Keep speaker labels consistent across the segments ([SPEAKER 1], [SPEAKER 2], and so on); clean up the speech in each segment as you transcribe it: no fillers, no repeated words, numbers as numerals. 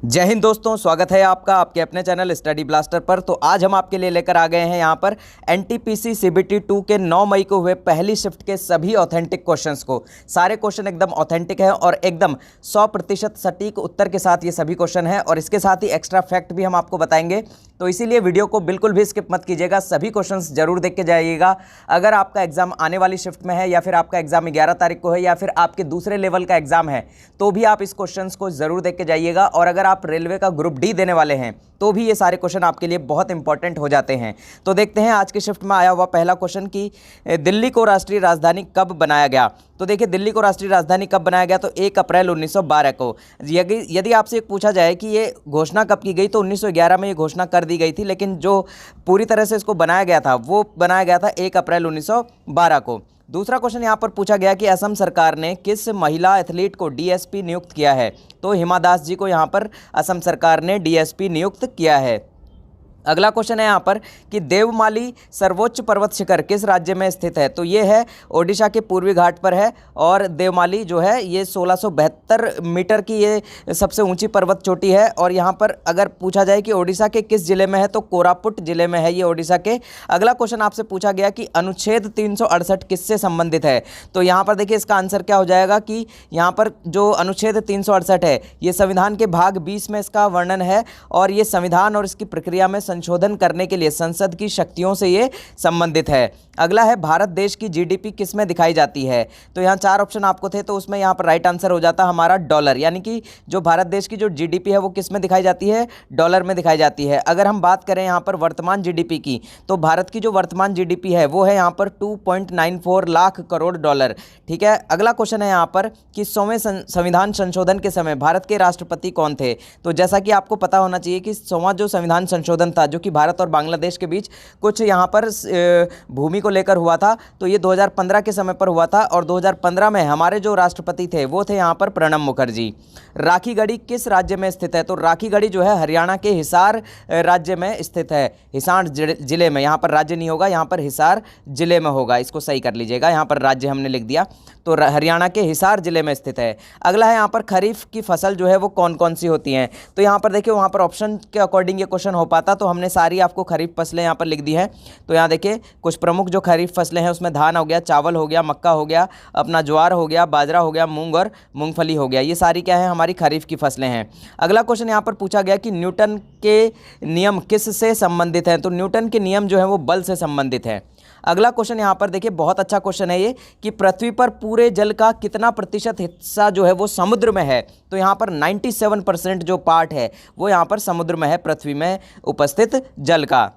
[SPEAKER 1] जय हिंद दोस्तों, स्वागत है आपका आपके अपने चैनल स्टडी ब्लास्टर पर। तो आज हम आपके लिए लेकर आ गए हैं यहाँ पर एनटीपीसी सीबीटी 2 के 9 मई को हुए पहली शिफ्ट के सभी ऑथेंटिक क्वेश्चंस को। सारे क्वेश्चन एकदम ऑथेंटिक है और एकदम 100% सटीक उत्तर के साथ ये सभी क्वेश्चन हैं और इसके साथ ही एक्स्ट्रा फैक्ट भी हम आपको बताएंगे। तो इसीलिए वीडियो को बिल्कुल भी स्किप मत कीजिएगा, सभी क्वेश्चंस जरूर देख के जाइएगा। अगर आपका एग्जाम आने वाली शिफ्ट में है या फिर आपका एग्जाम 11 तारीख को है या फिर आपके दूसरे लेवल का एग्जाम है तो भी आप इस क्वेश्चंस को जरूर देख के जाइएगा। और अगर आप रेलवे का ग्रुप डी देने वाले हैं तो भी ये सारे क्वेश्चन आपके लिए बहुत इंपॉर्टेंट हो जाते हैं। तो देखते हैं आज की शिफ्ट में आया हुआ पहला क्वेश्चन कि दिल्ली को राष्ट्रीय राजधानी कब बनाया गया। तो देखिए, दिल्ली को राष्ट्रीय राजधानी कब बनाया गया तो 1 अप्रैल 1912 को। यदि आपसे एक पूछा जाए कि ये घोषणा कब की गई तो 1911 में ये घोषणा कर दी गई थी, लेकिन जो पूरी तरह से इसको बनाया गया था वो बनाया गया था 1 अप्रैल 1912 को। दूसरा क्वेश्चन यहाँ पर पूछा गया कि असम सरकार ने किस महिला एथलीट को डीएसपी नियुक्त किया है। तो हिमा दास जी को यहाँ पर असम सरकार ने डीएसपी नियुक्त किया है। अगला क्वेश्चन है यहाँ पर कि देवमाली सर्वोच्च पर्वत शिखर किस राज्य में स्थित है। तो ये है ओडिशा के पूर्वी घाट पर है और देवमाली जो है ये 1672 मीटर की ये सबसे ऊंची पर्वत चोटी है। और यहाँ पर अगर पूछा जाए कि ओडिशा के किस जिले में है तो कोरापुट जिले में है ये ओडिशा के। अगला क्वेश्चन आपसे पूछा गया कि अनुच्छेद 368 किससे संबंधित है। तो यहाँ पर देखिए इसका आंसर क्या हो जाएगा कि यहाँ पर जो अनुच्छेद 368 है ये संविधान के भाग 20 में इसका वर्णन है और ये संविधान और इसकी प्रक्रिया में संशोधन करने के लिए संसद की शक्तियों से ये संबंधित है। अगला है भारत देश की जीडीपी किस में दिखाई जाती है। तो यहाँ 4 ऑप्शन आपको थे तो उसमें यहाँ पर राइट आंसर हो जाता हमारा डॉलर, यानी कि जो भारत देश की जो जीडीपी है वो किस में दिखाई जाती है, डॉलर में दिखाई जाती है। अगर हम बात करें यहाँ पर वर्तमान जीडीपी की तो भारत की जो वर्तमान जीडीपी है वो है यहाँ पर 2.94 लाख करोड़ डॉलर। ठीक है। अगला क्वेश्चन है यहाँ पर कि 100वें संविधान संशोधन के समय भारत के राष्ट्रपति कौन थे। तो जैसा कि आपको पता होना चाहिए कि 100वां जो संविधान संशोधन था जो कि भारत और बांग्लादेश के बीच कुछ यहाँ पर भूमि को लेकर हुआ था, तो ये 2015 के समय पर हुआ था और 2015 में हमारे जो राष्ट्रपति थे वो थे यहाँ पर प्रणब मुखर्जी। राखीगढ़ी किस राज्य में स्थित है। तो राखीगढ़ी जो है हरियाणा के हिसार राज्य में स्थित है, हिसार जिले में। यहाँ पर राज्य नहीं होगा, यहाँ पर हिसार जिले में होगा, इसको सही कर लीजिएगा। यहाँ पर राज्य हमने लिख दिया, तो हरियाणा के हिसार जिले में स्थित है। अगला है यहाँ पर खरीफ की फसल जो है वो कौन कौन सी होती हैं। तो यहाँ पर देखिए वहाँ पर ऑप्शन के अकॉर्डिंग ये क्वेश्चन हो पाता, तो हमने सारी आपको खरीफ फसलें यहाँ पर लिख दी हैं। तो यहाँ देखिए कुछ प्रमुख जो खरीफ फसलें हैं उसमें धान हो गया, चावल हो गया, मक्का हो गया, अपना ज्वार हो गया, बाजरा हो गया, मूंग और मूंगफली हो गया। ये सारी क्या है, हमारी खरीफ की फसलें हैं। अगला क्वेश्चन यहाँ पर पूछा गया कि न्यूटन के नियम किस से संबंधित हैं। तो न्यूटन के नियम जो है वो बल से संबंधित है। अगला क्वेश्चन यहाँ पर देखिए बहुत अच्छा क्वेश्चन है ये कि पृथ्वी पर पूरे जल का कितना प्रतिशत हिस्सा जो है वो समुद्र में है। तो यहाँ पर 97% जो पार्ट है वो यहाँ पर समुद्र में है, पृथ्वी में उपस्थित जल का।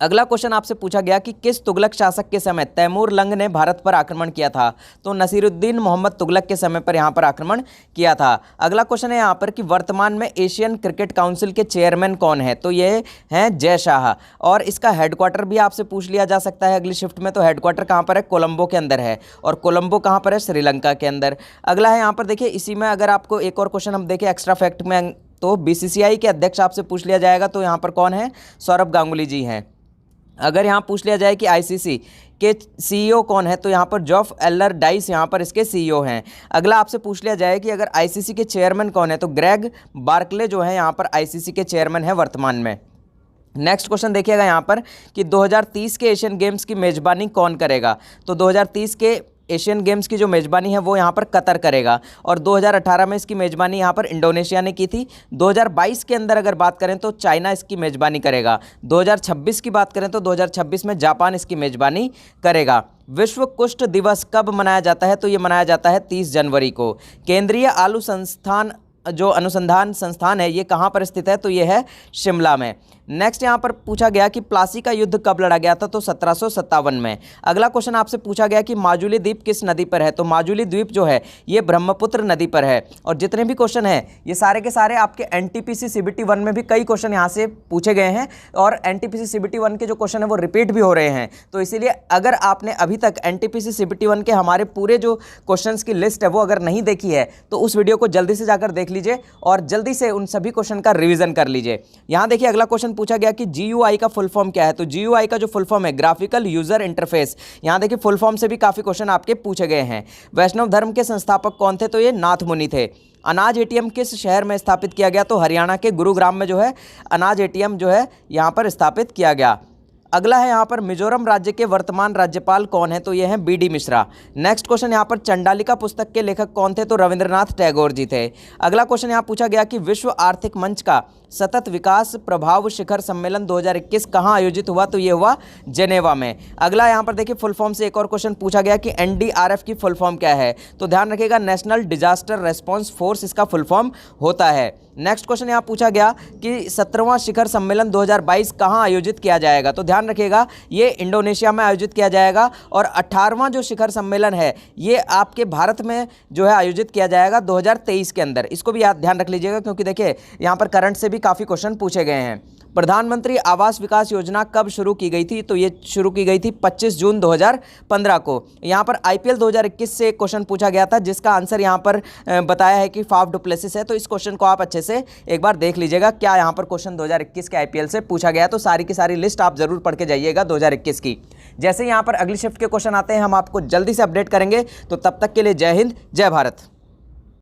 [SPEAKER 1] अगला क्वेश्चन आपसे पूछा गया कि किस तुगलक शासक के समय तैमूर लंग ने भारत पर आक्रमण किया था। तो नसीरुद्दीन मोहम्मद तुगलक के समय पर यहाँ पर आक्रमण किया था। अगला क्वेश्चन है यहाँ पर कि वर्तमान में एशियन क्रिकेट काउंसिल के चेयरमैन कौन है। तो ये हैं जय शाह और इसका हेडक्वार्टर भी आपसे पूछ लिया जा सकता है अगली शिफ्ट में। तो हेडक्वार्टर कहाँ पर है, कोलंबो के अंदर है और कोलंबो कहाँ पर है, श्रीलंका के अंदर। अगला है यहाँ पर देखिए इसी में अगर आपको एक और क्वेश्चन हम देखें एक्स्ट्रा फैक्ट में तो बीसीसीआई के अध्यक्ष आपसे पूछ लिया जाएगा। तो यहाँ पर कौन है, सौरभ गांगुली जी हैं। अगर यहाँ पूछ लिया जाए कि आईसीसी के सीईओ कौन है तो यहाँ पर जॉफ एलर डाइस यहाँ पर इसके सीईओ हैं। अगला आपसे पूछ लिया जाए कि अगर आईसीसी के चेयरमैन कौन है तो ग्रेग बार्कले जो है यहाँ पर आईसीसी के चेयरमैन है वर्तमान में। नेक्स्ट क्वेश्चन देखिएगा यहाँ पर कि 2030 के एशियन गेम्स की मेजबानी कौन करेगा। तो 2030 के एशियन गेम्स की जो मेज़बानी है वो यहाँ पर कतर करेगा और 2018 में इसकी मेज़बानी यहाँ पर इंडोनेशिया ने की थी। 2022 के अंदर अगर बात करें तो चाइना इसकी मेज़बानी करेगा। 2026 की बात करें तो 2026 में जापान इसकी मेज़बानी करेगा। विश्व कुष्ठ दिवस कब मनाया जाता है। तो ये मनाया जाता है 30 जनवरी को। केंद्रीय आलू संस्थान जो अनुसंधान संस्थान है ये कहाँ पर स्थित है। तो ये है शिमला में। नेक्स्ट यहाँ पर पूछा गया कि प्लासी का युद्ध कब लड़ा गया था। तो 1757 में। अगला क्वेश्चन आपसे पूछा गया कि माजुली द्वीप किस नदी पर है। तो माजुली द्वीप जो है ये ब्रह्मपुत्र नदी पर है। और जितने भी क्वेश्चन हैं ये सारे के सारे आपके एनटीपीसी सीबीटी 1 में भी कई क्वेश्चन यहाँ से पूछे गए हैं और एनटीपीसी सीबीटी 1 के जो क्वेश्चन है वो रिपीट भी हो रहे हैं। तो इसीलिए अगर आपने अभी तक एनटीपीसी सीबीटी 1 के हमारे पूरे जो क्वेश्चन की लिस्ट है वो अगर नहीं देखी है तो उस वीडियो को जल्दी से जाकर देख लीजिए और जल्दी से उन सभी क्वेश्चन का रिवीजन कर लीजिए। यहाँ देखिए अगला क्वेश्चन पूछा गया कि GUI का फुल फॉर्म क्या है। तो GUI का जो फुल फॉर्म है ग्राफिकल यूजर इंटरफेस। यहाँ देखिए फुल फॉर्म से भी काफी क्वेश्चन आपके पूछे गए हैं। वैष्णव धर्म के संस्थापक कौन थे। तो ये नाथ मुनि थे। अनाज एटीएम किस शहर में स्थापित किया गया? तो हरियाणा के गुरुग्राम में जो है अनाज एटीएम जो है यहाँ पर स्थापित किया गया। अगला है यहाँ पर मिजोरम राज्य के वर्तमान राज्यपाल कौन है? तो ये हैं बीडी मिश्रा। नेक्स्ट क्वेश्चन यहाँ पर चंडालिका पुस्तक के लेखक कौन थे? तो रविंद्रनाथ टैगोर जी थे। अगला क्वेश्चन यहाँ पूछा गया कि विश्व आर्थिक मंच का सतत विकास प्रभाव शिखर सम्मेलन 2021 कहाँ आयोजित हुआ? तो ये हुआ जेनेवा में। अगला यहाँ पर देखिए फुल फॉर्म से एक और क्वेश्चन पूछा गया कि एनडीआरएफ की फुल फॉर्म क्या है? तो ध्यान रखिएगा नेशनल डिजास्टर रेस्पॉन्स फोर्स इसका फुल फॉर्म होता है। नेक्स्ट क्वेश्चन यहाँ पूछा गया कि 17वां शिखर सम्मेलन 2022 कहाँ आयोजित किया जाएगा? तो ध्यान रखिएगा ये इंडोनेशिया में आयोजित किया जाएगा। और 18वां जो शिखर सम्मेलन है ये आपके भारत में जो है आयोजित किया जाएगा 2023 के अंदर। इसको भी याद ध्यान रख लीजिएगा क्योंकि देखिए यहाँ पर करंट से भी काफ़ी क्वेश्चन पूछे गए हैं। प्रधानमंत्री आवास विकास योजना कब शुरू की गई थी? तो ये शुरू की गई थी 25 जून 2015 को। यहाँ पर आईपीएल 2021 से एक क्वेश्चन पूछा गया था जिसका आंसर यहाँ पर बताया है कि फाफ डुप्लेसिस है। तो इस क्वेश्चन को आप अच्छे से एक बार देख लीजिएगा क्या यहाँ पर क्वेश्चन 2021 के आईपीएल से पूछा गया। तो सारी की सारी लिस्ट आप जरूर पढ़ के जाइएगा 2021 की। जैसे यहाँ पर अगली शिफ्ट के क्वेश्चन आते हैं हम आपको जल्दी से अपडेट करेंगे। तो तब तक के लिए जय हिंद, जय भारत।